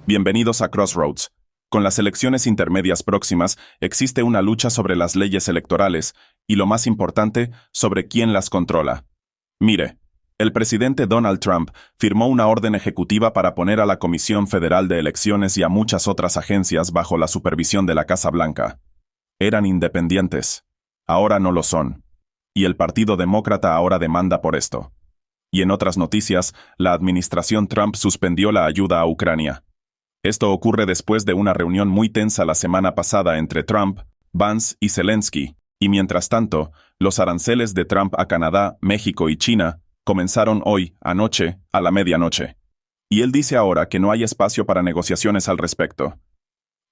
Bienvenidos a Crossroads. Con las elecciones intermedias próximas, existe una lucha sobre las leyes electorales y, lo más importante, sobre quién las controla. Mire, el presidente Donald Trump firmó una orden ejecutiva para poner a la Comisión Federal de Elecciones y a muchas otras agencias bajo la supervisión de la Casa Blanca. Eran independientes. Ahora no lo son. Y el Partido Demócrata ahora demanda por esto. Y en otras noticias, la administración Trump suspendió la ayuda a Ucrania. Esto ocurre después de una reunión muy tensa la semana pasada entre Trump, Vance y Zelensky, y mientras tanto, los aranceles de Trump a Canadá, México y China comenzaron hoy, anoche, a la medianoche. Y él dice ahora que no hay espacio para negociaciones al respecto.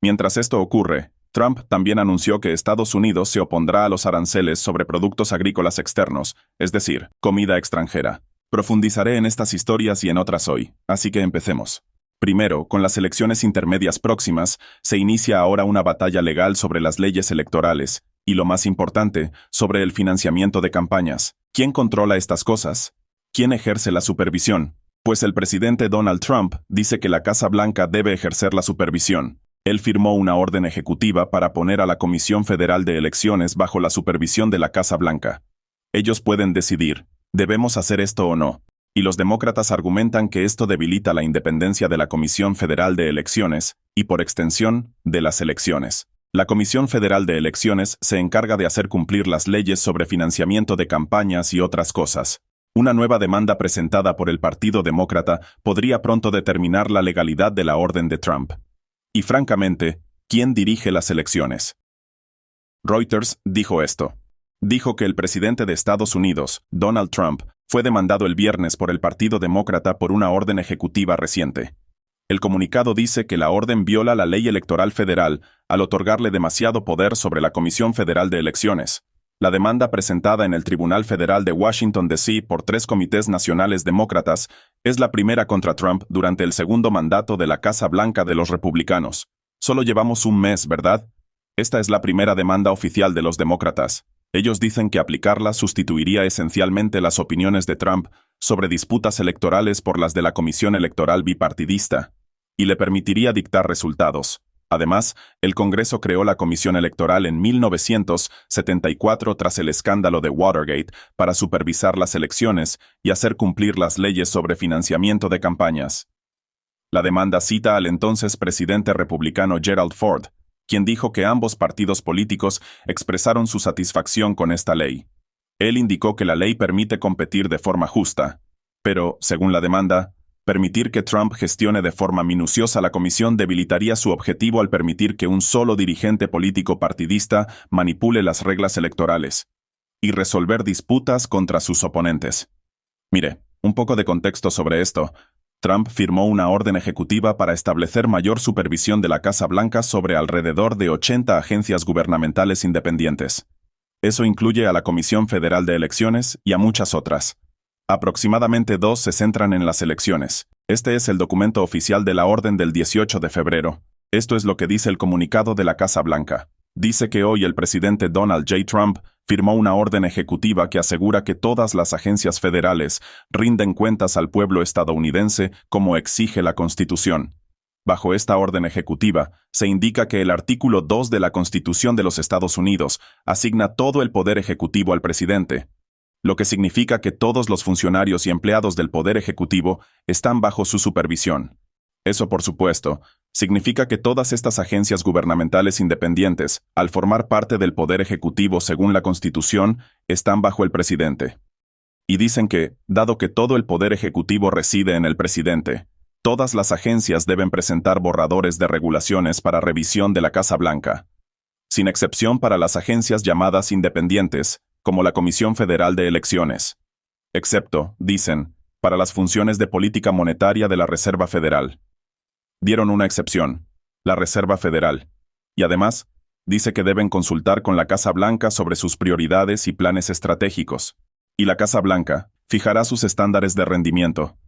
Mientras esto ocurre, Trump también anunció que Estados Unidos se opondrá a los aranceles sobre productos agrícolas externos, es decir, comida extranjera. Profundizaré en estas historias y en otras hoy, así que empecemos. Primero, con las elecciones intermedias próximas, se inicia ahora una batalla legal sobre las leyes electorales, y lo más importante, sobre el financiamiento de campañas. ¿Quién controla estas cosas? ¿Quién ejerce la supervisión? Pues el presidente Donald Trump dice que la Casa Blanca debe ejercer la supervisión. Él firmó una orden ejecutiva para poner a la Comisión Federal de Elecciones bajo la supervisión de la Casa Blanca. Ellos pueden decidir, ¿debemos hacer esto o no? Y los demócratas argumentan que esto debilita la independencia de la Comisión Federal de Elecciones y, por extensión, de las elecciones. La Comisión Federal de Elecciones se encarga de hacer cumplir las leyes sobre financiamiento de campañas y otras cosas. Una nueva demanda presentada por el Partido Demócrata podría pronto determinar la legalidad de la orden de Trump. Y francamente, ¿quién dirige las elecciones? Reuters dijo esto. Dijo que el presidente de Estados Unidos, Donald Trump, fue demandado el viernes por el Partido Demócrata por una orden ejecutiva reciente. El comunicado dice que la orden viola la ley electoral federal al otorgarle demasiado poder sobre la Comisión Federal de Elecciones. La demanda presentada en el Tribunal Federal de Washington, D.C. por 3 comités nacionales demócratas es la primera contra Trump durante el segundo mandato de la Casa Blanca de los republicanos. Solo llevamos un mes, ¿verdad? Esta es la primera demanda oficial de los demócratas. Ellos dicen que aplicarla sustituiría esencialmente las opiniones de Trump sobre disputas electorales por las de la Comisión Electoral bipartidista, y le permitiría dictar resultados. Además, el Congreso creó la Comisión Electoral en 1974 tras el escándalo de Watergate para supervisar las elecciones y hacer cumplir las leyes sobre financiamiento de campañas. La demanda cita al entonces presidente republicano Gerald Ford, quien dijo que ambos partidos políticos expresaron su satisfacción con esta ley. Él indicó que la ley permite competir de forma justa, pero, según la demanda, permitir que Trump gestione de forma minuciosa la comisión debilitaría su objetivo al permitir que un solo dirigente político partidista manipule las reglas electorales y resolver disputas contra sus oponentes. Mire, un poco de contexto sobre esto. Trump firmó una orden ejecutiva para establecer mayor supervisión de la Casa Blanca sobre alrededor de 80 agencias gubernamentales independientes. Eso incluye a la Comisión Federal de Elecciones y a muchas otras. Aproximadamente 2 se centran en las elecciones. Este es el documento oficial de la orden del 18 de febrero. Esto es lo que dice el comunicado de la Casa Blanca. Dice que hoy el presidente Donald J. Trump firmó una orden ejecutiva que asegura que todas las agencias federales rinden cuentas al pueblo estadounidense como exige la Constitución. Bajo esta orden ejecutiva, se indica que el artículo 2 de la Constitución de los Estados Unidos asigna todo el poder ejecutivo al presidente, lo que significa que todos los funcionarios y empleados del poder ejecutivo están bajo su supervisión. Eso, por supuesto, significa que todas estas agencias gubernamentales independientes, al formar parte del Poder Ejecutivo según la Constitución, están bajo el presidente. Y dicen que, dado que todo el Poder Ejecutivo reside en el presidente, todas las agencias deben presentar borradores de regulaciones para revisión de la Casa Blanca, sin excepción para las agencias llamadas independientes, como la Comisión Federal de Elecciones, excepto, dicen, para las funciones de política monetaria de la Reserva Federal. Dieron una excepción, la Reserva Federal, y además, dice que deben consultar con la Casa Blanca sobre sus prioridades y planes estratégicos, y la Casa Blanca fijará sus estándares de rendimiento.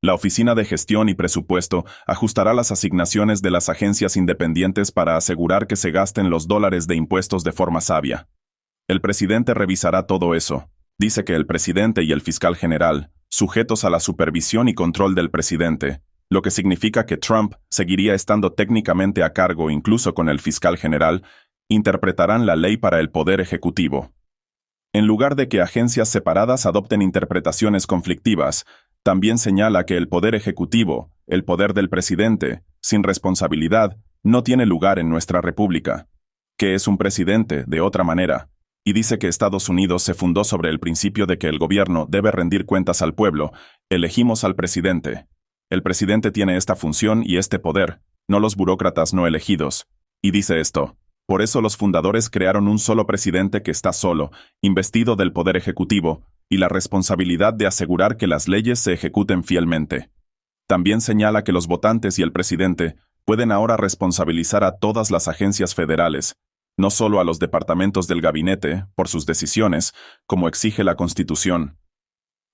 La Oficina de Gestión y Presupuesto ajustará las asignaciones de las agencias independientes para asegurar que se gasten los dólares de impuestos de forma sabia. El presidente revisará todo eso. Dice que el presidente y el fiscal general, sujetos a la supervisión y control del presidente, lo que significa que Trump seguiría estando técnicamente a cargo incluso con el fiscal general, interpretarán la ley para el Poder Ejecutivo. En lugar de que agencias separadas adopten interpretaciones conflictivas, también señala que el Poder Ejecutivo, el poder del presidente, sin responsabilidad, no tiene lugar en nuestra república. Que es un presidente, de otra manera, y dice que Estados Unidos se fundó sobre el principio de que el gobierno debe rendir cuentas al pueblo. Elegimos al presidente. El presidente tiene esta función y este poder, no los burócratas no elegidos. Y dice esto: por eso los fundadores crearon un solo presidente que está solo, investido del poder ejecutivo, y la responsabilidad de asegurar que las leyes se ejecuten fielmente. También señala que los votantes y el presidente pueden ahora responsabilizar a todas las agencias federales, no solo a los departamentos del gabinete, por sus decisiones, como exige la Constitución.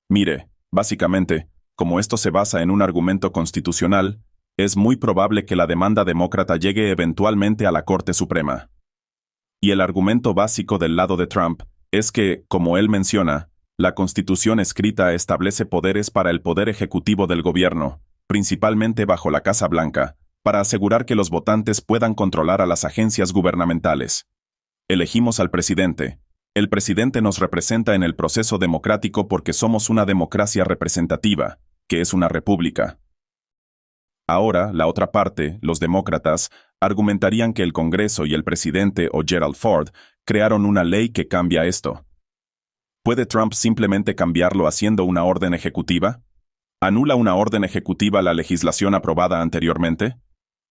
Mire, básicamente, como esto se basa en un argumento constitucional, es muy probable que la demanda demócrata llegue eventualmente a la Corte Suprema. Y el argumento básico del lado de Trump es que, como él menciona, la Constitución escrita establece poderes para el poder ejecutivo del gobierno, principalmente bajo la Casa Blanca, para asegurar que los votantes puedan controlar a las agencias gubernamentales. Elegimos al presidente. El presidente nos representa en el proceso democrático porque somos una democracia representativa, que es una república. Ahora, la otra parte, los demócratas, argumentarían que el Congreso y el presidente o Gerald Ford crearon una ley que cambia esto. ¿Puede Trump simplemente cambiarlo haciendo una orden ejecutiva? ¿Anula una orden ejecutiva la legislación aprobada anteriormente?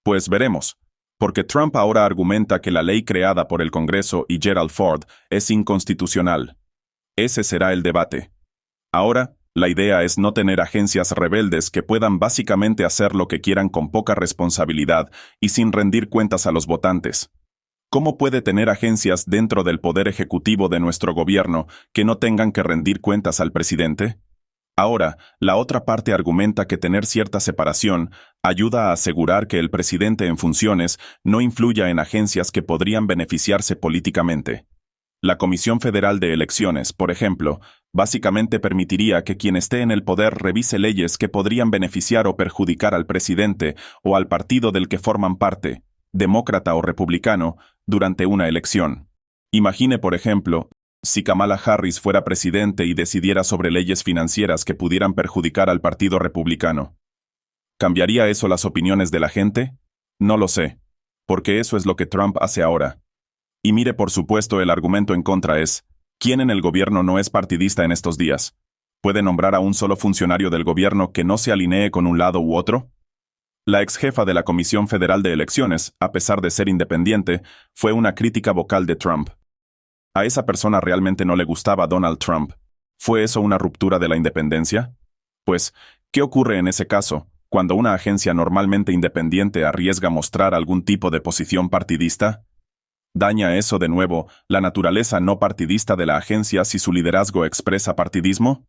Pues veremos, porque Trump ahora argumenta que la ley creada por el Congreso y Gerald Ford es inconstitucional. Ese será el debate. Ahora, la idea es no tener agencias rebeldes que puedan básicamente hacer lo que quieran con poca responsabilidad y sin rendir cuentas a los votantes. ¿Cómo puede tener agencias dentro del poder ejecutivo de nuestro gobierno que no tengan que rendir cuentas al presidente? Ahora, la otra parte argumenta que tener cierta separación ayuda a asegurar que el presidente en funciones no influya en agencias que podrían beneficiarse políticamente. La Comisión Federal de Elecciones, por ejemplo, básicamente permitiría que quien esté en el poder revise leyes que podrían beneficiar o perjudicar al presidente o al partido del que forman parte, demócrata o republicano, durante una elección. Imagine, por ejemplo, si Kamala Harris fuera presidente y decidiera sobre leyes financieras que pudieran perjudicar al Partido Republicano. ¿Cambiaría eso las opiniones de la gente? No lo sé, porque eso es lo que Trump hace ahora. Y mire, por supuesto, el argumento en contra es: ¿quién en el gobierno no es partidista en estos días? ¿Puede nombrar a un solo funcionario del gobierno que no se alinee con un lado u otro? La ex jefa de la Comisión Federal de Elecciones, a pesar de ser independiente, fue una crítica vocal de Trump. ¿A esa persona realmente no le gustaba Donald Trump? ¿Fue eso una ruptura de la independencia? Pues, ¿qué ocurre en ese caso, cuando una agencia normalmente independiente arriesga mostrar algún tipo de posición partidista? ¿Daña eso de nuevo la naturaleza no partidista de la agencia si su liderazgo expresa partidismo?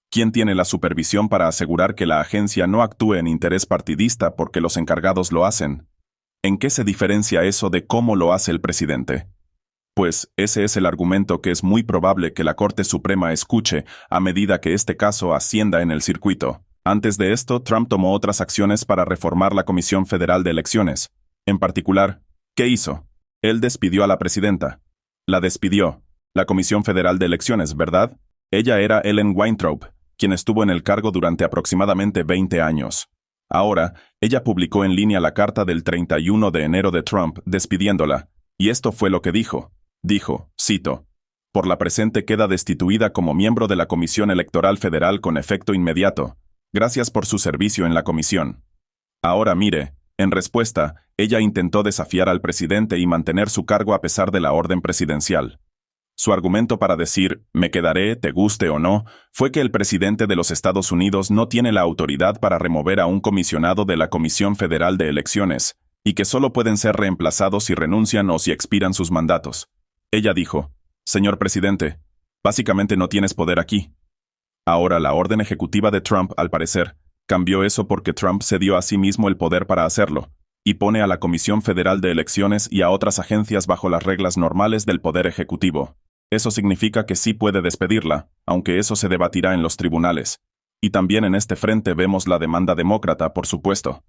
¿Quién tiene la supervisión para asegurar que la agencia no actúe en interés partidista porque los encargados lo hacen? ¿En qué se diferencia eso de cómo lo hace el presidente? Pues ese es el argumento que es muy probable que la Corte Suprema escuche a medida que este caso ascienda en el circuito. Antes de esto, Trump tomó otras acciones para reformar la Comisión Federal de Elecciones. En particular, ¿qué hizo? Él despidió a la presidenta. La despidió. La Comisión Federal de Elecciones, ¿verdad? Ella era Ellen Weintraub, quien estuvo en el cargo durante aproximadamente 20 años. Ahora, ella publicó en línea la carta del 31 de enero de Trump despidiéndola, y esto fue lo que dijo. Dijo, cito: por la presente queda destituida como miembro de la Comisión Electoral Federal con efecto inmediato. Gracias por su servicio en la comisión. Ahora mire, en respuesta, ella intentó desafiar al presidente y mantener su cargo a pesar de la orden presidencial. Su argumento para decir, me quedaré, te guste o no, fue que el presidente de los Estados Unidos no tiene la autoridad para remover a un comisionado de la Comisión Federal de Elecciones, y que solo pueden ser reemplazados si renuncian o si expiran sus mandatos. Ella dijo, señor presidente, básicamente no tienes poder aquí. Ahora la orden ejecutiva de Trump, al parecer, cambió eso porque Trump se dio a sí mismo el poder para hacerlo, y pone a la Comisión Federal de Elecciones y a otras agencias bajo las reglas normales del poder ejecutivo. Eso significa que sí puede despedirla, aunque eso se debatirá en los tribunales. Y también en este frente vemos la demanda demócrata, por supuesto.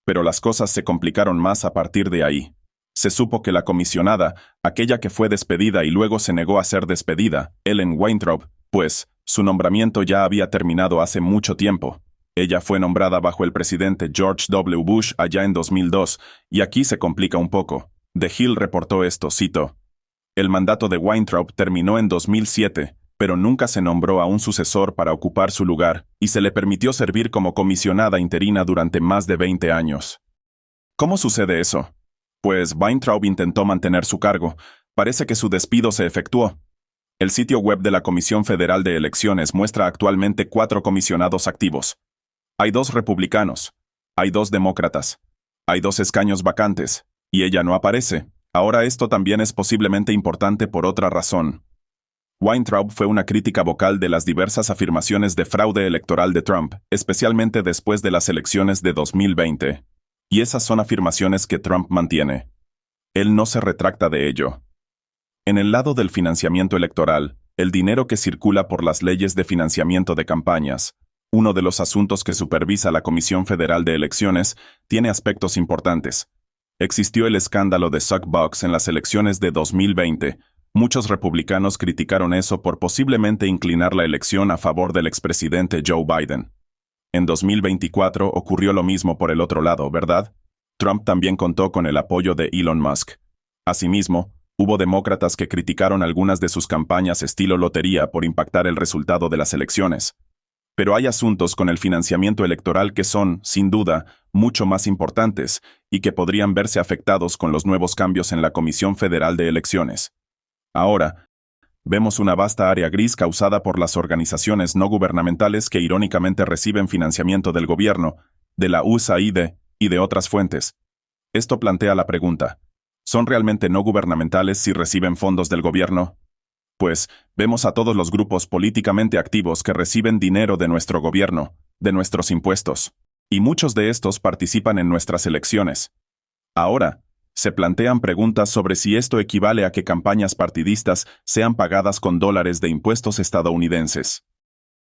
Pero las cosas se complicaron más a partir de ahí. Se supo que la comisionada, aquella que fue despedida y luego se negó a ser despedida, Ellen Weintraub, pues, su nombramiento ya había terminado hace mucho tiempo. Ella fue nombrada bajo el presidente George W. Bush allá en 2002, y aquí se complica un poco. The Hill reportó esto, cito: "El mandato de Weintraub terminó en 2007, pero nunca se nombró a un sucesor para ocupar su lugar, y se le permitió servir como comisionada interina durante más de 20 años. ¿Cómo sucede eso? Pues Weintraub intentó mantener su cargo. Parece que su despido se efectuó. El sitio web de la Comisión Federal de Elecciones muestra actualmente 4 comisionados activos. Hay 2 republicanos, hay 2 demócratas, hay 2 escaños vacantes, y ella no aparece. Ahora esto también es posiblemente importante por otra razón. Weintraub fue una crítica vocal de las diversas afirmaciones de fraude electoral de Trump, especialmente después de las elecciones de 2020. Y esas son afirmaciones que Trump mantiene. Él no se retracta de ello. En el lado del financiamiento electoral, el dinero que circula por las leyes de financiamiento de campañas, uno de los asuntos que supervisa la Comisión Federal de Elecciones, tiene aspectos importantes. Existió el escándalo de Suckbox en las elecciones de 2020. Muchos republicanos criticaron eso por posiblemente inclinar la elección a favor del expresidente Joe Biden. En 2024 ocurrió lo mismo por el otro lado, ¿verdad? Trump también contó con el apoyo de Elon Musk. Asimismo, hubo demócratas que criticaron algunas de sus campañas estilo lotería por impactar el resultado de las elecciones. Pero hay asuntos con el financiamiento electoral que son, sin duda, mucho más importantes y que podrían verse afectados con los nuevos cambios en la Comisión Federal de Elecciones. Ahora, vemos una vasta área gris causada por las organizaciones no gubernamentales que irónicamente reciben financiamiento del gobierno, de la USAID y de otras fuentes. Esto plantea la pregunta: ¿son realmente no gubernamentales si reciben fondos del gobierno? Pues, vemos a todos los grupos políticamente activos que reciben dinero de nuestro gobierno, de nuestros impuestos, y muchos de estos participan en nuestras elecciones. Ahora, se plantean preguntas sobre si esto equivale a que campañas partidistas sean pagadas con dólares de impuestos estadounidenses.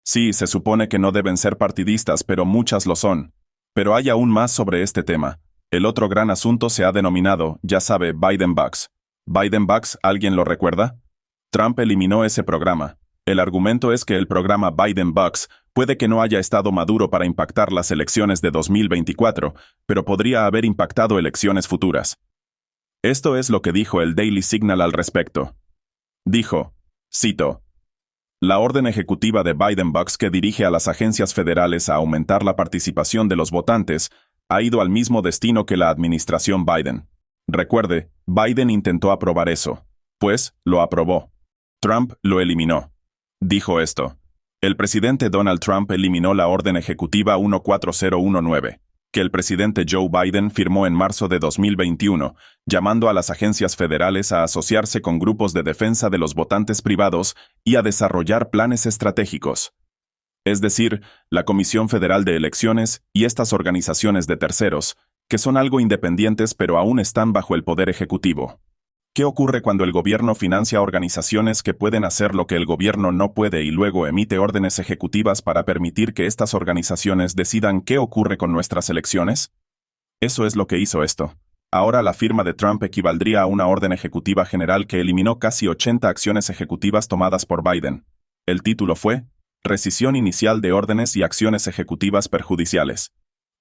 Sí, se supone que no deben ser partidistas, pero muchas lo son. Pero hay aún más sobre este tema. El otro gran asunto se ha denominado, ya sabe, Biden Bucks. ¿Biden Bucks, alguien lo recuerda? Trump eliminó ese programa. El argumento es que el programa Biden Bucks puede que no haya estado maduro para impactar las elecciones de 2024, pero podría haber impactado elecciones futuras. Esto es lo que dijo el Daily Signal al respecto. Dijo, cito: "La orden ejecutiva de Biden Bucks que dirige a las agencias federales a aumentar la participación de los votantes ha ido al mismo destino que la administración Biden. Recuerde, Biden intentó aprobar eso. Pues, lo aprobó. Trump lo eliminó". Dijo esto: "El presidente Donald Trump eliminó la orden ejecutiva 14019, que el presidente Joe Biden firmó en marzo de 2021, llamando a las agencias federales a asociarse con grupos de defensa de los votantes privados y a desarrollar planes estratégicos. Es decir, la Comisión Federal de Elecciones y estas organizaciones de terceros, que son algo independientes pero aún están bajo el poder ejecutivo. ¿Qué ocurre cuando el gobierno financia organizaciones que pueden hacer lo que el gobierno no puede y luego emite órdenes ejecutivas para permitir que estas organizaciones decidan qué ocurre con nuestras elecciones? Eso es lo que hizo esto. Ahora la firma de Trump equivaldría a una orden ejecutiva general que eliminó casi 80 acciones ejecutivas tomadas por Biden. El título fue Rescisión inicial de órdenes y acciones ejecutivas perjudiciales.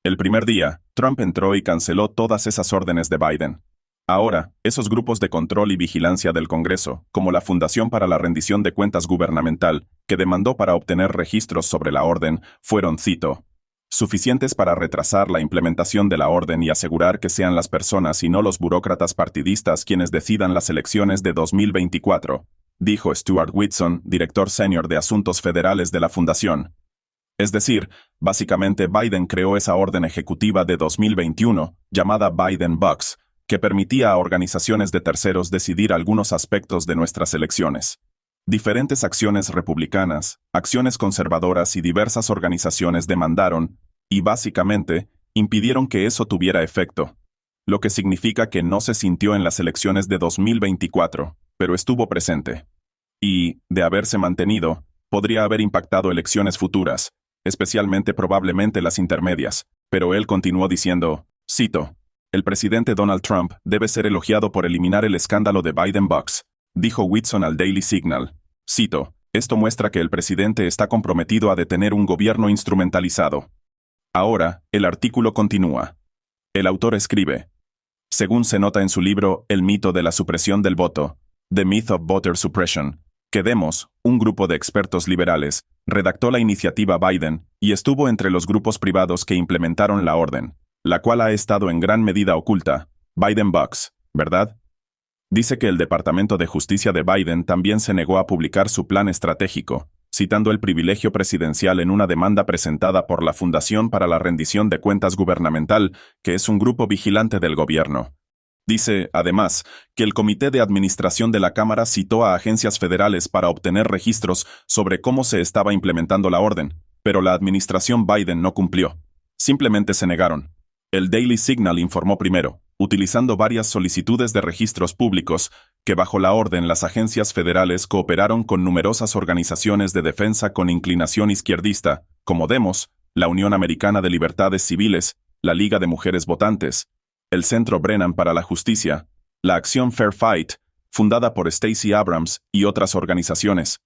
El primer día, Trump entró y canceló todas esas órdenes de Biden. Ahora, esos grupos de control y vigilancia del Congreso, como la Fundación para la Rendición de Cuentas Gubernamental, que demandó para obtener registros sobre la orden, fueron, cito, "suficientes para retrasar la implementación de la orden y asegurar que sean las personas y no los burócratas partidistas quienes decidan las elecciones de 2024", dijo Stuart Whitson, director senior de Asuntos Federales de la Fundación. Es decir, básicamente Biden creó esa orden ejecutiva de 2021, llamada Biden Bucks, que permitía a organizaciones de terceros decidir algunos aspectos de nuestras elecciones. Diferentes acciones republicanas, acciones conservadoras y diversas organizaciones demandaron, y básicamente, impidieron que eso tuviera efecto, lo que significa que no se sintió en las elecciones de 2024, pero estuvo presente. Y, de haberse mantenido, podría haber impactado elecciones futuras, especialmente probablemente las intermedias, pero él continuó diciendo, cito, «El presidente Donald Trump debe ser elogiado por eliminar el escándalo de Biden-Bucks», dijo Whitson al Daily Signal. Cito, «Esto muestra que el presidente está comprometido a detener un gobierno instrumentalizado». Ahora, el artículo continúa. El autor escribe, según se nota en su libro El mito de la supresión del voto, The Myth of Voter Suppression, que Demos, un grupo de expertos liberales, redactó la iniciativa Biden y estuvo entre los grupos privados que implementaron la orden, la cual ha estado en gran medida oculta, Biden-Bucks, ¿verdad? Dice que el Departamento de Justicia de Biden también se negó a publicar su plan estratégico, citando el privilegio presidencial en una demanda presentada por la Fundación para la Rendición de Cuentas Gubernamental, que es un grupo vigilante del gobierno. Dice, además, que el Comité de Administración de la Cámara citó a agencias federales para obtener registros sobre cómo se estaba implementando la orden, pero la administración Biden no cumplió. Simplemente se negaron. El Daily Signal informó primero, utilizando varias solicitudes de registros públicos, que bajo la orden las agencias federales cooperaron con numerosas organizaciones de defensa con inclinación izquierdista, como Demos, la Unión Americana de Libertades Civiles, la Liga de Mujeres Votantes, el Centro Brennan para la Justicia, la Acción Fair Fight, fundada por Stacey Abrams y otras organizaciones.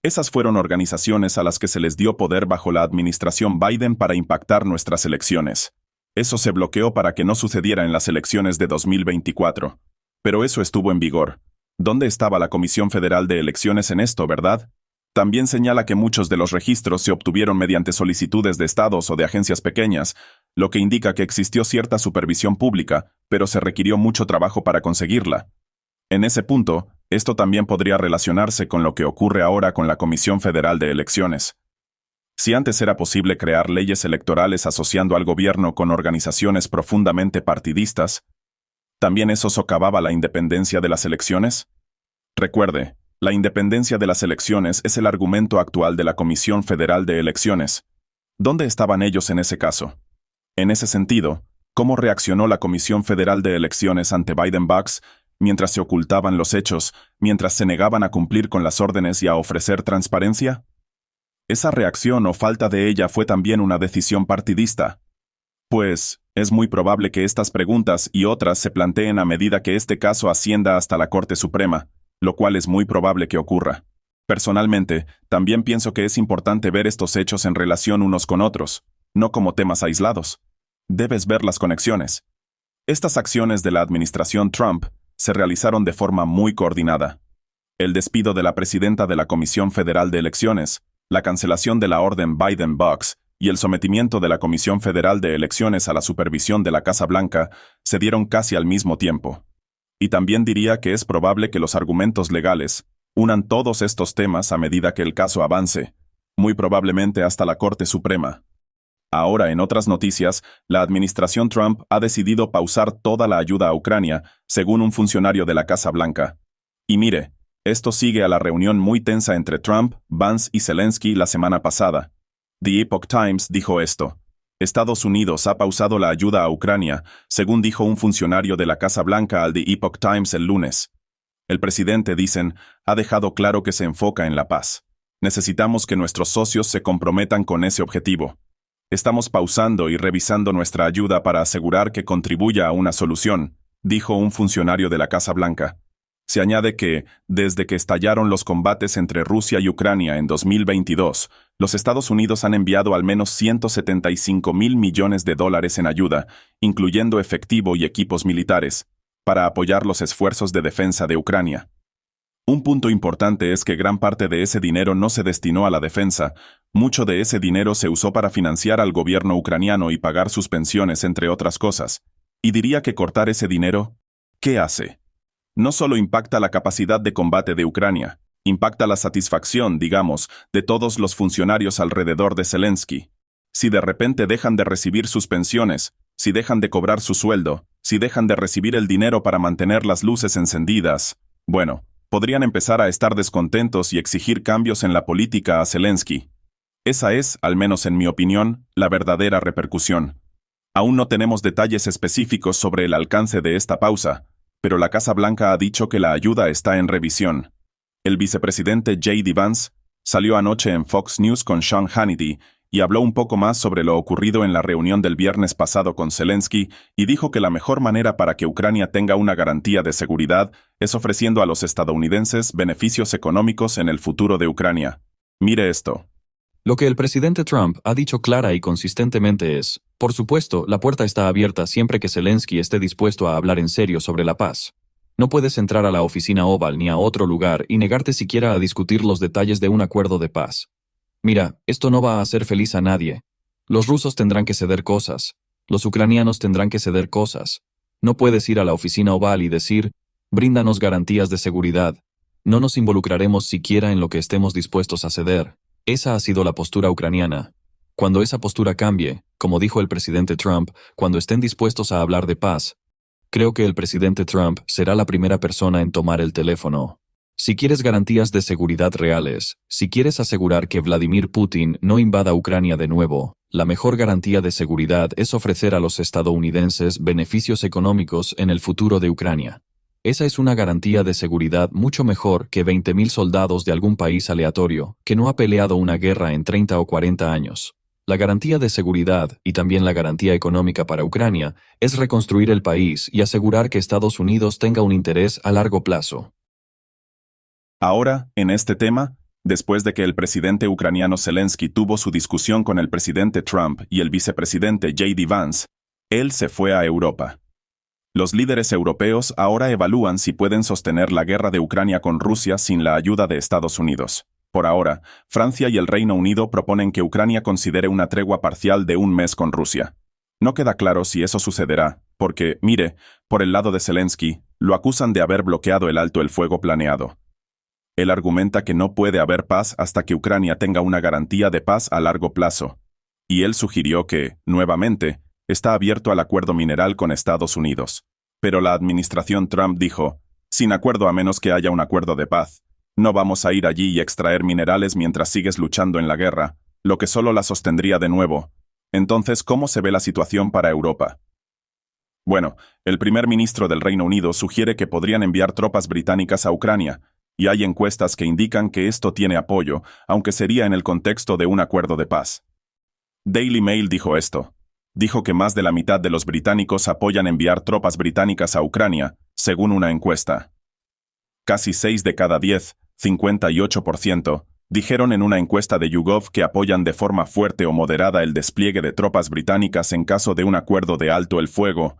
Esas fueron organizaciones a las que se les dio poder bajo la administración Biden para impactar nuestras elecciones. Eso se bloqueó para que no sucediera en las elecciones de 2024. Pero eso estuvo en vigor. ¿Dónde estaba la Comisión Federal de Elecciones en esto, verdad? También señala que muchos de los registros se obtuvieron mediante solicitudes de estados o de agencias pequeñas, lo que indica que existió cierta supervisión pública, pero se requirió mucho trabajo para conseguirla. En ese punto, esto también podría relacionarse con lo que ocurre ahora con la Comisión Federal de Elecciones. Si antes era posible crear leyes electorales asociando al gobierno con organizaciones profundamente partidistas, ¿también eso socavaba la independencia de las elecciones? Recuerde, la independencia de las elecciones es el argumento actual de la Comisión Federal de Elecciones. ¿Dónde estaban ellos en ese caso? En ese sentido, ¿cómo reaccionó la Comisión Federal de Elecciones ante Biden-Bucks mientras se ocultaban los hechos, mientras se negaban a cumplir con las órdenes y a ofrecer transparencia? Esa reacción o falta de ella fue también una decisión partidista. Pues, es muy probable que estas preguntas y otras se planteen a medida que este caso ascienda hasta la Corte Suprema, lo cual es muy probable que ocurra. Personalmente, también pienso que es importante ver estos hechos en relación unos con otros, no como temas aislados. Debes ver las conexiones. Estas acciones de la administración Trump se realizaron de forma muy coordinada. El despido de la presidenta de la Comisión Federal de Elecciones, la cancelación de la orden Biden-Bucks y el sometimiento de la Comisión Federal de Elecciones a la supervisión de la Casa Blanca se dieron casi al mismo tiempo. Y también diría que es probable que los argumentos legales unan todos estos temas a medida que el caso avance, muy probablemente hasta la Corte Suprema. Ahora, en otras noticias, la administración Trump ha decidido pausar toda la ayuda a Ucrania, según un funcionario de la Casa Blanca. Y mire, esto sigue a la reunión muy tensa entre Trump, Vance y Zelensky la semana pasada. The Epoch Times dijo esto. Estados Unidos ha pausado la ayuda a Ucrania, según dijo un funcionario de la Casa Blanca al The Epoch Times el lunes. El presidente, dicen, ha dejado claro que se enfoca en la paz. Necesitamos que nuestros socios se comprometan con ese objetivo. Estamos pausando y revisando nuestra ayuda para asegurar que contribuya a una solución, dijo un funcionario de la Casa Blanca. Se añade que, desde que estallaron los combates entre Rusia y Ucrania en 2022, los Estados Unidos han enviado al menos $175,000 millones en ayuda, incluyendo efectivo y equipos militares, para apoyar los esfuerzos de defensa de Ucrania. Un punto importante es que gran parte de ese dinero no se destinó a la defensa, mucho de ese dinero se usó para financiar al gobierno ucraniano y pagar sus pensiones, entre otras cosas. Y diría que cortar ese dinero, ¿qué hace? No solo impacta la capacidad de combate de Ucrania, impacta la satisfacción, digamos, de todos los funcionarios alrededor de Zelensky. Si de repente dejan de recibir sus pensiones, si dejan de cobrar su sueldo, si dejan de recibir el dinero para mantener las luces encendidas, bueno, podrían empezar a estar descontentos y exigir cambios en la política a Zelensky. Esa es, al menos en mi opinión, la verdadera repercusión. Aún no tenemos detalles específicos sobre el alcance de esta pausa, pero la Casa Blanca ha dicho que la ayuda está en revisión. El vicepresidente J.D. Vance salió anoche en Fox News con Sean Hannity y habló un poco más sobre lo ocurrido en la reunión del viernes pasado con Zelensky y dijo que la mejor manera para que Ucrania tenga una garantía de seguridad es ofreciendo a los estadounidenses beneficios económicos en el futuro de Ucrania. Mire esto. Lo que el presidente Trump ha dicho clara y consistentemente es, por supuesto, la puerta está abierta siempre que Zelensky esté dispuesto a hablar en serio sobre la paz. No puedes entrar a la oficina Oval ni a otro lugar y negarte siquiera a discutir los detalles de un acuerdo de paz. Mira, esto no va a hacer feliz a nadie. Los rusos tendrán que ceder cosas. Los ucranianos tendrán que ceder cosas. No puedes ir a la oficina Oval y decir, bríndanos garantías de seguridad. No nos involucraremos siquiera en lo que estemos dispuestos a ceder. Esa ha sido la postura ucraniana. Cuando esa postura cambie, como dijo el presidente Trump, cuando estén dispuestos a hablar de paz, creo que el presidente Trump será la primera persona en tomar el teléfono. Si quieres garantías de seguridad reales, si quieres asegurar que Vladimir Putin no invada Ucrania de nuevo, la mejor garantía de seguridad es ofrecer a los estadounidenses beneficios económicos en el futuro de Ucrania. Esa es una garantía de seguridad mucho mejor que 20.000 soldados de algún país aleatorio que no ha peleado una guerra en 30 o 40 años. La garantía de seguridad, y también la garantía económica para Ucrania, es reconstruir el país y asegurar que Estados Unidos tenga un interés a largo plazo. Ahora, en este tema, después de que el presidente ucraniano Zelensky tuvo su discusión con el presidente Trump y el vicepresidente J.D. Vance, él se fue a Europa. Los líderes europeos ahora evalúan si pueden sostener la guerra de Ucrania con Rusia sin la ayuda de Estados Unidos. Por ahora, Francia y el Reino Unido proponen que Ucrania considere una tregua parcial de un mes con Rusia. No queda claro si eso sucederá, porque, mire, por el lado de Zelensky, lo acusan de haber bloqueado el alto el fuego planeado. Él argumenta que no puede haber paz hasta que Ucrania tenga una garantía de paz a largo plazo. Y él sugirió que, nuevamente, está abierto al acuerdo mineral con Estados Unidos. Pero la administración Trump dijo, sin acuerdo a menos que haya un acuerdo de paz. No vamos a ir allí y extraer minerales mientras sigues luchando en la guerra, lo que solo la sostendría de nuevo. Entonces, ¿cómo se ve la situación para Europa? Bueno, el primer ministro del Reino Unido sugiere que podrían enviar tropas británicas a Ucrania, y hay encuestas que indican que esto tiene apoyo, aunque sería en el contexto de un acuerdo de paz. Daily Mail dijo esto. Dijo que más de la mitad de los británicos apoyan enviar tropas británicas a Ucrania, según una encuesta. Casi 6 de cada 10, 58%, dijeron en una encuesta de YouGov que apoyan de forma fuerte o moderada el despliegue de tropas británicas en caso de un acuerdo de alto el fuego.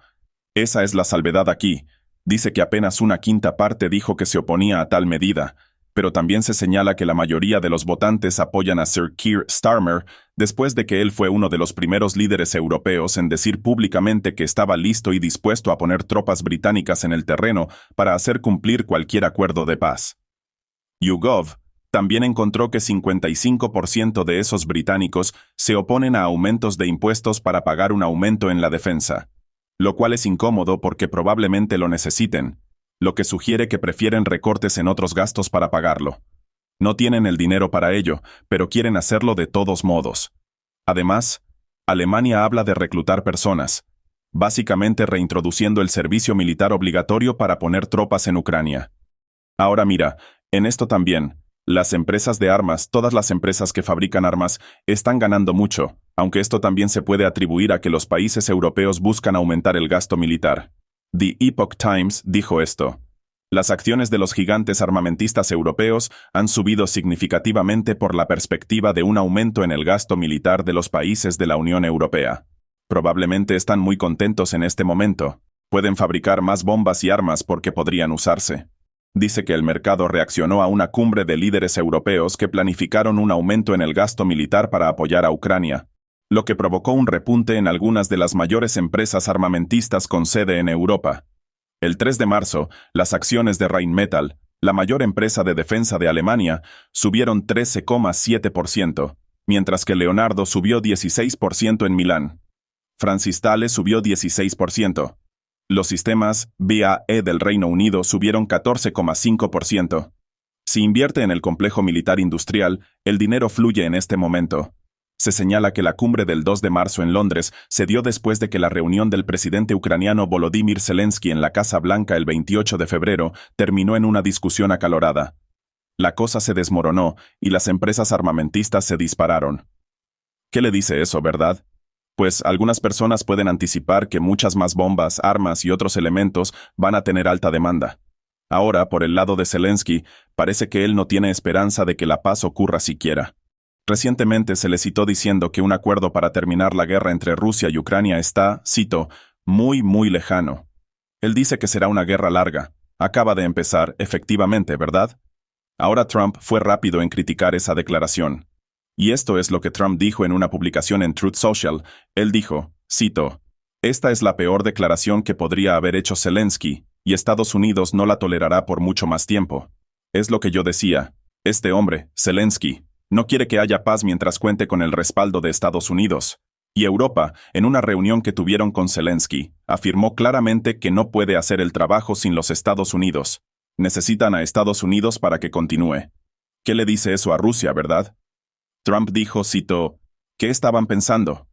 Esa es la salvedad aquí. Dice que apenas una quinta parte dijo que se oponía a tal medida, pero también se señala que la mayoría de los votantes apoyan a Sir Keir Starmer después de que él fue uno de los primeros líderes europeos en decir públicamente que estaba listo y dispuesto a poner tropas británicas en el terreno para hacer cumplir cualquier acuerdo de paz. YouGov también encontró que 55% de esos británicos se oponen a aumentos de impuestos para pagar un aumento en la defensa, lo cual es incómodo porque probablemente lo necesiten, lo que sugiere que prefieren recortes en otros gastos para pagarlo. No tienen el dinero para ello, pero quieren hacerlo de todos modos. Además, Alemania habla de reclutar personas, básicamente reintroduciendo el servicio militar obligatorio para poner tropas en Ucrania. Ahora mira, en esto también, las empresas de armas, todas las empresas que fabrican armas, están ganando mucho, aunque esto también se puede atribuir a que los países europeos buscan aumentar el gasto militar. The Epoch Times dijo esto. Las acciones de los gigantes armamentistas europeos han subido significativamente por la perspectiva de un aumento en el gasto militar de los países de la Unión Europea. Probablemente están muy contentos en este momento. Pueden fabricar más bombas y armas porque podrían usarse. Dice que el mercado reaccionó a una cumbre de líderes europeos que planificaron un aumento en el gasto militar para apoyar a Ucrania, lo que provocó un repunte en algunas de las mayores empresas armamentistas con sede en Europa. El 3 de marzo, las acciones de Rheinmetall, la mayor empresa de defensa de Alemania, subieron 13,7%, mientras que Leonardo subió 16% en Milán. Francistale subió 16%. Los sistemas BAE del Reino Unido subieron 14,5%. Si invierte en el complejo militar industrial, el dinero fluye en este momento. Se señala que la cumbre del 2 de marzo en Londres se dio después de que la reunión del presidente ucraniano Volodymyr Zelensky en la Casa Blanca el 28 de febrero terminó en una discusión acalorada. La cosa se desmoronó y las empresas armamentistas se dispararon. ¿Qué le dice eso, verdad? Pues algunas personas pueden anticipar que muchas más bombas, armas y otros elementos van a tener alta demanda. Ahora, por el lado de Zelensky, parece que él no tiene esperanza de que la paz ocurra siquiera. Recientemente se le citó diciendo que un acuerdo para terminar la guerra entre Rusia y Ucrania está, cito, muy lejano. Él dice que será una guerra larga. Acaba de empezar, efectivamente, ¿verdad? Ahora Trump fue rápido en criticar esa declaración. Y esto es lo que Trump dijo en una publicación en Truth Social. Él dijo, cito, «Esta es la peor declaración que podría haber hecho Zelensky, y Estados Unidos no la tolerará por mucho más tiempo. Es lo que yo decía. Este hombre, Zelensky, no quiere que haya paz mientras cuente con el respaldo de Estados Unidos. Y Europa, en una reunión que tuvieron con Zelensky, afirmó claramente que no puede hacer el trabajo sin los Estados Unidos. Necesitan a Estados Unidos para que continúe. ¿Qué le dice eso a Rusia, verdad?» Trump dijo, cito, «¿Qué estaban pensando?»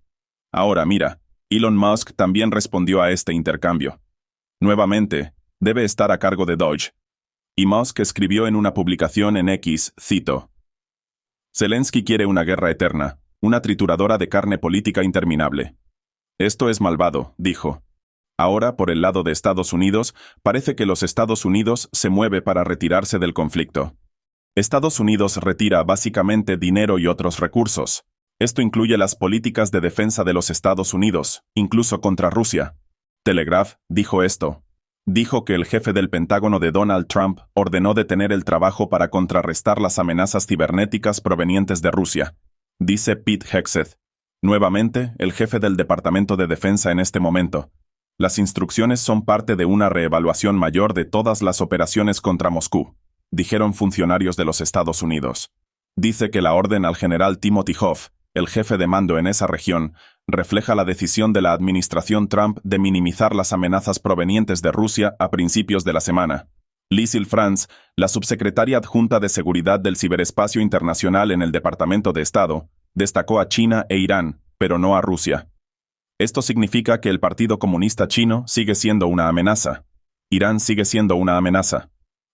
Ahora mira, Elon Musk también respondió a este intercambio. Nuevamente, debe estar a cargo de Doge. Y Musk escribió en una publicación en X, cito, «Zelensky quiere una guerra eterna, una trituradora de carne política interminable. Esto es malvado», dijo. Ahora, por el lado de Estados Unidos, parece que los Estados Unidos se mueve para retirarse del conflicto. Estados Unidos retira básicamente dinero y otros recursos. Esto incluye las políticas de defensa de los Estados Unidos, incluso contra Rusia. Telegraph dijo esto. Dijo que el jefe del Pentágono de Donald Trump ordenó detener el trabajo para contrarrestar las amenazas cibernéticas provenientes de Rusia. Dice Pete Hegseth. Nuevamente, el jefe del Departamento de Defensa en este momento. Las instrucciones son parte de una reevaluación mayor de todas las operaciones contra Moscú, dijeron funcionarios de los Estados Unidos. Dice que la orden al general Timothy Hoff, el jefe de mando en esa región, refleja la decisión de la administración Trump de minimizar las amenazas provenientes de Rusia a principios de la semana. Lysil Franz, la subsecretaria adjunta de Seguridad del Ciberespacio Internacional en el Departamento de Estado, destacó a China e Irán, pero no a Rusia. Esto significa que el Partido Comunista Chino sigue siendo una amenaza. Irán sigue siendo una amenaza.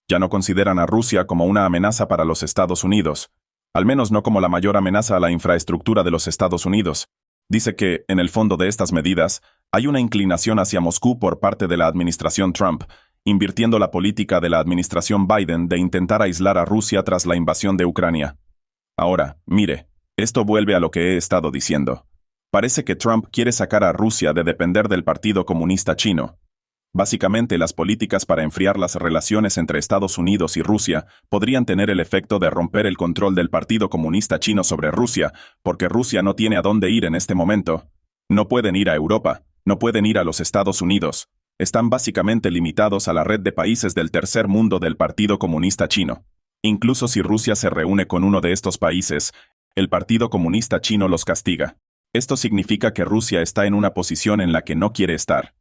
Ya no consideran a Rusia como una amenaza para los Estados Unidos, al menos no como la mayor amenaza a la infraestructura de los Estados Unidos. Dice que, en el fondo de estas medidas, hay una inclinación hacia Moscú por parte de la administración Trump, invirtiendo la política de la administración Biden de intentar aislar a Rusia tras la invasión de Ucrania. Ahora, mire, esto vuelve a lo que he estado diciendo. Parece que Trump quiere sacar a Rusia de depender del Partido Comunista Chino. Básicamente, las políticas para enfriar las relaciones entre Estados Unidos y Rusia podrían tener el efecto de romper el control del Partido Comunista Chino sobre Rusia, porque Rusia no tiene a dónde ir en este momento. No pueden ir a Europa, no pueden ir a los Estados Unidos. Están básicamente limitados a la red de países del tercer mundo del Partido Comunista Chino. Incluso si Rusia se reúne con uno de estos países, el Partido Comunista Chino los castiga. Esto significa que Rusia está en una posición en la que no quiere estar.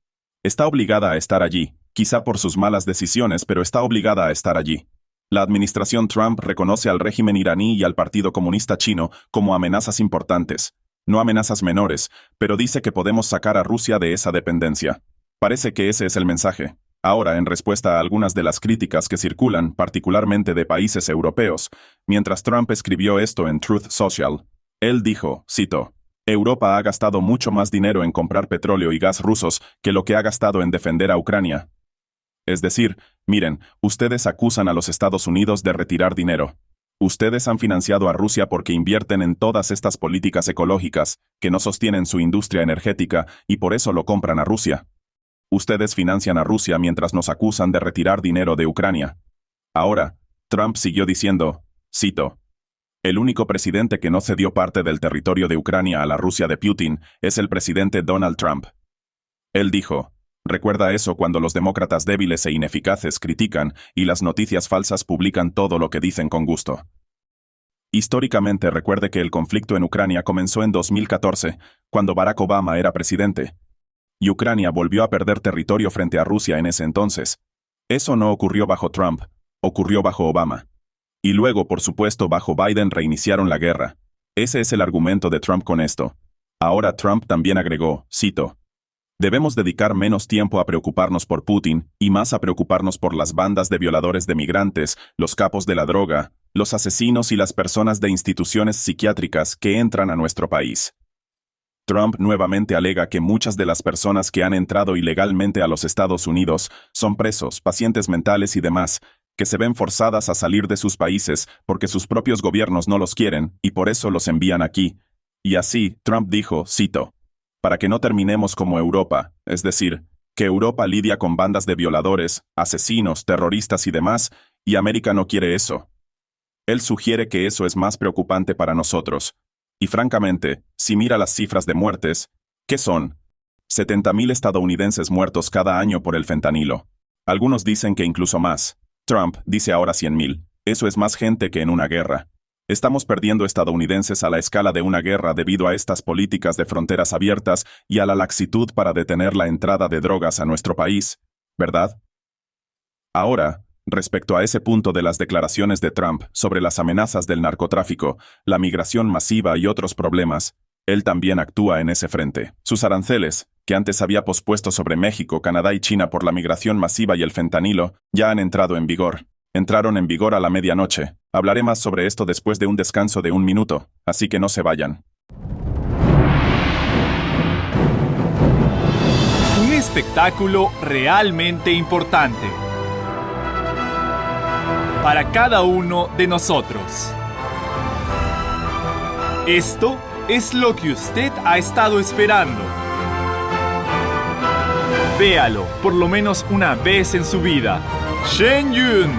Está obligada a estar allí, quizá por sus malas decisiones, pero está obligada a estar allí. La administración Trump reconoce al régimen iraní y al Partido Comunista Chino como amenazas importantes, no amenazas menores, pero dice que podemos sacar a Rusia de esa dependencia. Parece que ese es el mensaje. Ahora, en respuesta a algunas de las críticas que circulan, particularmente de países europeos, mientras Trump escribió esto en Truth Social, él dijo, cito, «Europa ha gastado mucho más dinero en comprar petróleo y gas rusos que lo que ha gastado en defender a Ucrania». Es decir, miren, ustedes acusan a los Estados Unidos de retirar dinero. Ustedes han financiado a Rusia porque invierten en todas estas políticas ecológicas que no sostienen su industria energética y por eso lo compran a Rusia. Ustedes financian a Rusia mientras nos acusan de retirar dinero de Ucrania. Ahora, Trump siguió diciendo, cito, «El único presidente que no cedió parte del territorio de Ucrania a la Rusia de Putin es el presidente Donald Trump». Él dijo, «Recuerda eso cuando los demócratas débiles e ineficaces critican y las noticias falsas publican todo lo que dicen con gusto». Históricamente recuerde que el conflicto en Ucrania comenzó en 2014, cuando Barack Obama era presidente. Y Ucrania volvió a perder territorio frente a Rusia en ese entonces. Eso no ocurrió bajo Trump, ocurrió bajo Obama. Y luego, por supuesto, bajo Biden reiniciaron la guerra. Ese es el argumento de Trump con esto. Ahora Trump también agregó, cito, «Debemos dedicar menos tiempo a preocuparnos por Putin y más a preocuparnos por las bandas de violadores de migrantes, los capos de la droga, los asesinos y las personas de instituciones psiquiátricas que entran a nuestro país». Trump nuevamente alega que muchas de las personas que han entrado ilegalmente a los Estados Unidos son presos, pacientes mentales y demás, que se ven forzadas a salir de sus países porque sus propios gobiernos no los quieren y por eso los envían aquí. Y así, Trump dijo, cito, para que no terminemos como Europa, es decir, que Europa lidia con bandas de violadores, asesinos, terroristas y demás, y América no quiere eso. Él sugiere que eso es más preocupante para nosotros. Y francamente, si mira las cifras de muertes, ¿qué son? 70,000 estadounidenses muertos cada año por el fentanilo. Algunos dicen que incluso más. Trump dice ahora 100,000. Eso es más gente que en una guerra. Estamos perdiendo estadounidenses a la escala de una guerra debido a estas políticas de fronteras abiertas y a la laxitud para detener la entrada de drogas a nuestro país, ¿verdad? Ahora, respecto a ese punto de las declaraciones de Trump sobre las amenazas del narcotráfico, la migración masiva y otros problemas, él también actúa en ese frente. Sus aranceles, que antes había pospuesto sobre México, Canadá y China por la migración masiva y el fentanilo, ya han entrado en vigor. Entraron en vigor a la medianoche. Hablaré más sobre esto después de un descanso de 1 minuto, así que no se vayan. Un espectáculo realmente importante para cada uno de nosotros. Esto es lo que usted ha estado esperando. Véalo por lo menos una vez en su vida. Shen Yun.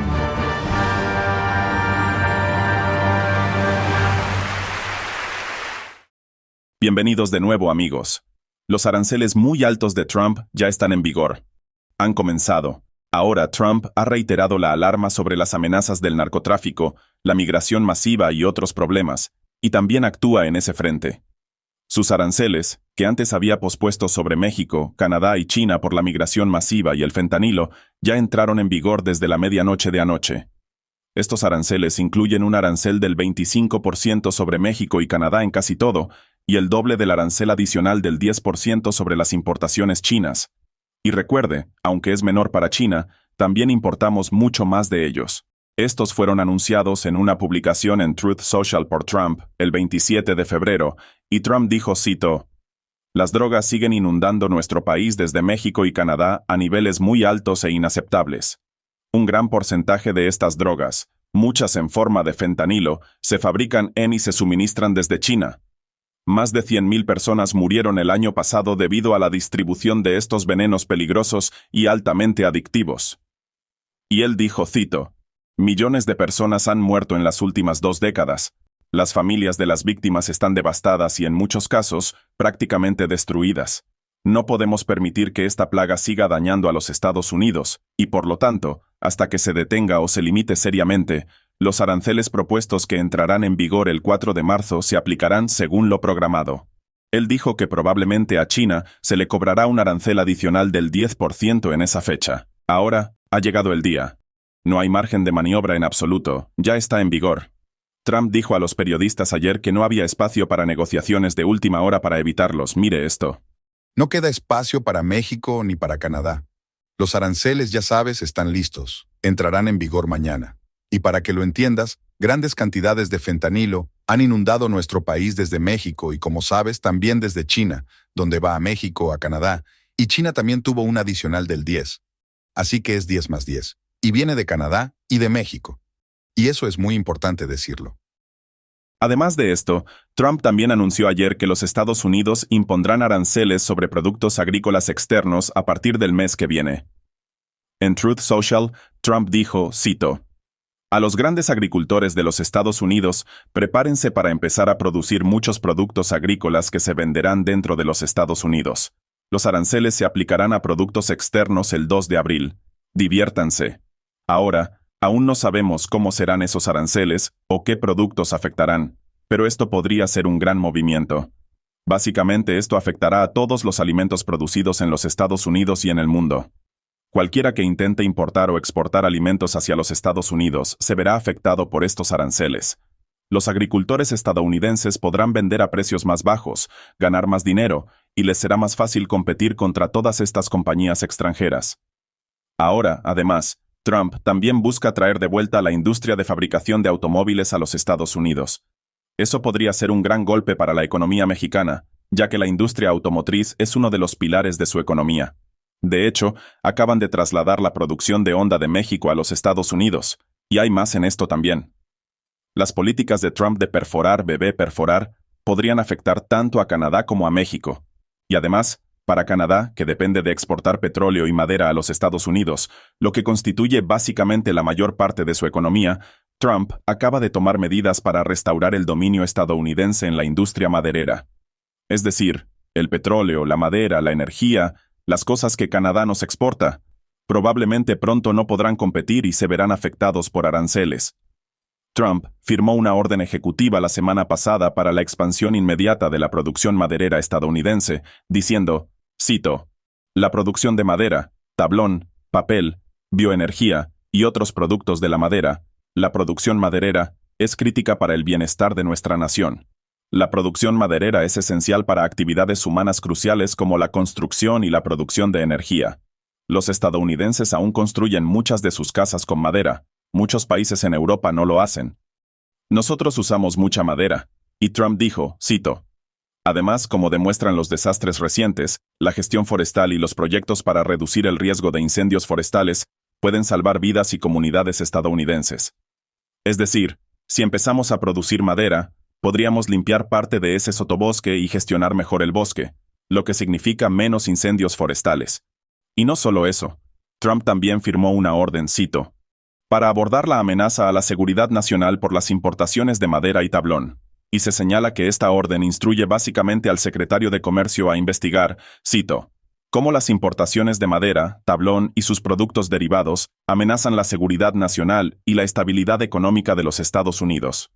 Bienvenidos de nuevo, amigos. Los aranceles muy altos de Trump ya están en vigor. Han comenzado. Ahora Trump ha reiterado la alarma sobre las amenazas del narcotráfico, la migración masiva y otros problemas, y también actúa en ese frente. Sus aranceles, que antes había pospuesto sobre México, Canadá y China por la migración masiva y el fentanilo, ya entraron en vigor desde la medianoche de anoche. Estos aranceles incluyen un arancel del 25% sobre México y Canadá en casi todo, y el doble del arancel adicional del 10% sobre las importaciones chinas. Y recuerde, aunque es menor para China, también importamos mucho más de ellos. Estos fueron anunciados en una publicación en Truth Social por Trump el 27 de febrero, y Trump dijo, cito, las drogas siguen inundando nuestro país desde México y Canadá a niveles muy altos e inaceptables. Un gran porcentaje de estas drogas, muchas en forma de fentanilo, se fabrican en y se suministran desde China. Más de 100,000 personas murieron el año pasado debido a la distribución de estos venenos peligrosos y altamente adictivos. Y él dijo, cito, millones de personas han muerto en las últimas 2 décadas. Las familias de las víctimas están devastadas y en muchos casos, prácticamente destruidas. No podemos permitir que esta plaga siga dañando a los Estados Unidos, y por lo tanto, hasta que se detenga o se limite seriamente, los aranceles propuestos que entrarán en vigor el 4 de marzo se aplicarán según lo programado. Él dijo que probablemente a China se le cobrará un arancel adicional del 10% en esa fecha. Ahora, ha llegado el día. No hay margen de maniobra en absoluto, ya está en vigor. Trump dijo a los periodistas ayer que no había espacio para negociaciones de última hora para evitarlos. Mire esto. No queda espacio para México ni para Canadá. Los aranceles, ya sabes, están listos. Entrarán en vigor mañana. Y para que lo entiendas, grandes cantidades de fentanilo han inundado nuestro país desde México y, como sabes, también desde China, donde va a México, a Canadá, y China también tuvo un adicional del 10. Así que es 10 más 10. Y viene de Canadá y de México. Y eso es muy importante decirlo. Además de esto, Trump también anunció ayer que los Estados Unidos impondrán aranceles sobre productos agrícolas externos a partir del mes que viene. En Truth Social, Trump dijo, cito, a los grandes agricultores de los Estados Unidos, prepárense para empezar a producir muchos productos agrícolas que se venderán dentro de los Estados Unidos. Los aranceles se aplicarán a productos externos el 2 de abril. Diviértanse. Ahora, aún no sabemos cómo serán esos aranceles o qué productos afectarán, pero esto podría ser un gran movimiento. Básicamente esto afectará a todos los alimentos producidos en los Estados Unidos y en el mundo. Cualquiera que intente importar o exportar alimentos hacia los Estados Unidos se verá afectado por estos aranceles. Los agricultores estadounidenses podrán vender a precios más bajos, ganar más dinero, y les será más fácil competir contra todas estas compañías extranjeras. Ahora, además, Trump también busca traer de vuelta la industria de fabricación de automóviles a los Estados Unidos. Eso podría ser un gran golpe para la economía mexicana, ya que la industria automotriz es uno de los pilares de su economía. De hecho, acaban de trasladar la producción de Honda de México a los Estados Unidos, y hay más en esto también. Las políticas de Trump de perforar, perforar, podrían afectar tanto a Canadá como a México. Y además, para Canadá, que depende de exportar petróleo y madera a los Estados Unidos, lo que constituye básicamente la mayor parte de su economía, Trump acaba de tomar medidas para restaurar el dominio estadounidense en la industria maderera. Es decir, el petróleo, la madera, la energía, las cosas que Canadá nos exporta, probablemente pronto no podrán competir y se verán afectados por aranceles. Trump firmó una orden ejecutiva la semana pasada para la expansión inmediata de la producción maderera estadounidense, diciendo, cito, la producción de madera, tablón, papel, bioenergía y otros productos de la madera, la producción maderera, es crítica para el bienestar de nuestra nación. La producción maderera es esencial para actividades humanas cruciales como la construcción y la producción de energía. Los estadounidenses aún construyen muchas de sus casas con madera. Muchos países en Europa no lo hacen. Nosotros usamos mucha madera, y Trump dijo, cito, además, como demuestran los desastres recientes, la gestión forestal y los proyectos para reducir el riesgo de incendios forestales pueden salvar vidas y comunidades estadounidenses. Es decir, si empezamos a producir madera, podríamos limpiar parte de ese sotobosque y gestionar mejor el bosque, lo que significa menos incendios forestales. Y no solo eso, Trump también firmó una orden, cito, para abordar la amenaza a la seguridad nacional por las importaciones de madera y tablón, y se señala que esta orden instruye básicamente al secretario de Comercio a investigar, cito, cómo las importaciones de madera, tablón y sus productos derivados amenazan la seguridad nacional y la estabilidad económica de los Estados Unidos.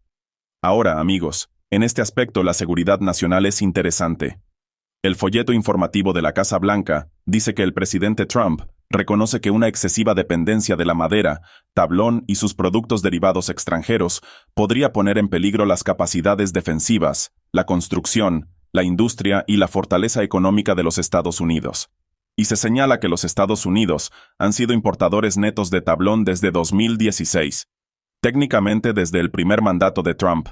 Ahora, amigos, en este aspecto la seguridad nacional es interesante. El folleto informativo de la Casa Blanca dice que el presidente Trump reconoce que una excesiva dependencia de la madera, tablón y sus productos derivados extranjeros podría poner en peligro las capacidades defensivas, la construcción, la industria y la fortaleza económica de los Estados Unidos. Y se señala que los Estados Unidos han sido importadores netos de tablón desde 2016, técnicamente desde el primer mandato de Trump,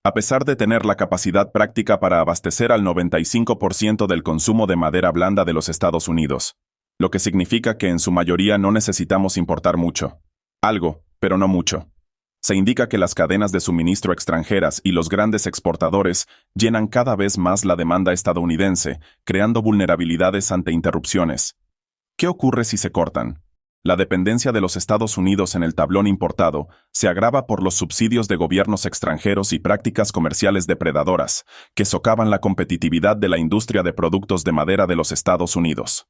a pesar de tener la capacidad práctica para abastecer al 95% del consumo de madera blanda de los Estados Unidos, lo que significa que en su mayoría no necesitamos importar mucho. Algo, pero no mucho. Se indica que las cadenas de suministro extranjeras y los grandes exportadores llenan cada vez más la demanda estadounidense, creando vulnerabilidades ante interrupciones. ¿Qué ocurre si se cortan? La dependencia de los Estados Unidos en el tablón importado se agrava por los subsidios de gobiernos extranjeros y prácticas comerciales depredadoras, que socavan la competitividad de la industria de productos de madera de los Estados Unidos.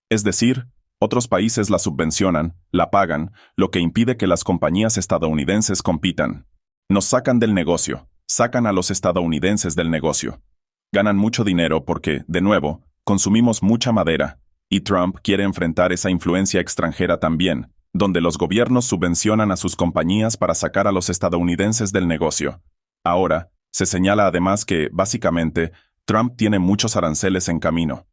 Es decir, otros países la subvencionan, la pagan, lo que impide que las compañías estadounidenses compitan. Nos sacan del negocio, sacan a los estadounidenses del negocio. Ganan mucho dinero porque, de nuevo, consumimos mucha madera, y Trump quiere enfrentar esa influencia extranjera también, donde los gobiernos subvencionan a sus compañías para sacar a los estadounidenses del negocio. Ahora, se señala además que, básicamente, Trump tiene muchos aranceles en camino.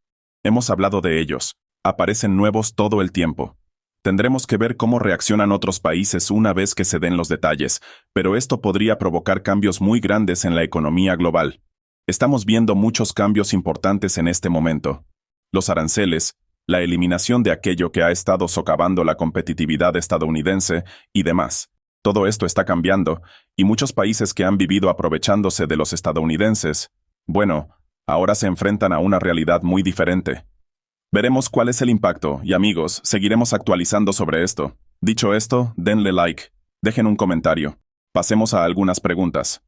Hemos hablado de ellos. Aparecen nuevos todo el tiempo. Tendremos que ver cómo reaccionan otros países una vez que se den los detalles, pero esto podría provocar cambios muy grandes en la economía global. Estamos viendo muchos cambios importantes en este momento. Los aranceles, la eliminación de aquello que ha estado socavando la competitividad estadounidense y demás. Todo esto está cambiando, y muchos países que han vivido aprovechándose de los estadounidenses, bueno, ahora se enfrentan a una realidad muy diferente. Veremos cuál es el impacto, y amigos, seguiremos actualizando sobre esto. Dicho esto, denle like, dejen un comentario. Pasemos a algunas preguntas.